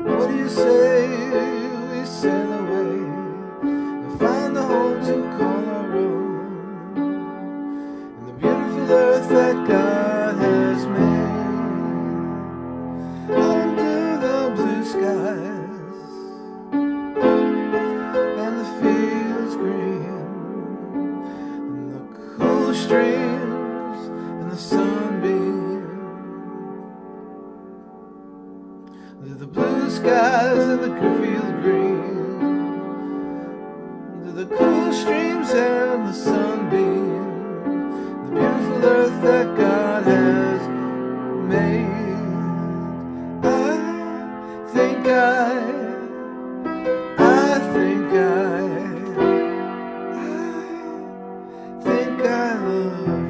What do you say we sail away and find the home to call our own, in the beautiful earth that God has made, under the blue skies and the fields green, and the cool streams and the sunbeams. The blue skies and the field green, the cool streams and the sunbeams, the beautiful earth that God has made. I think I think I love you.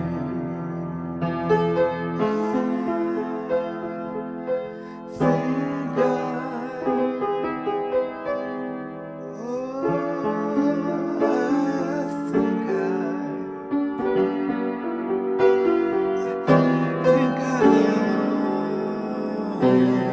Oh,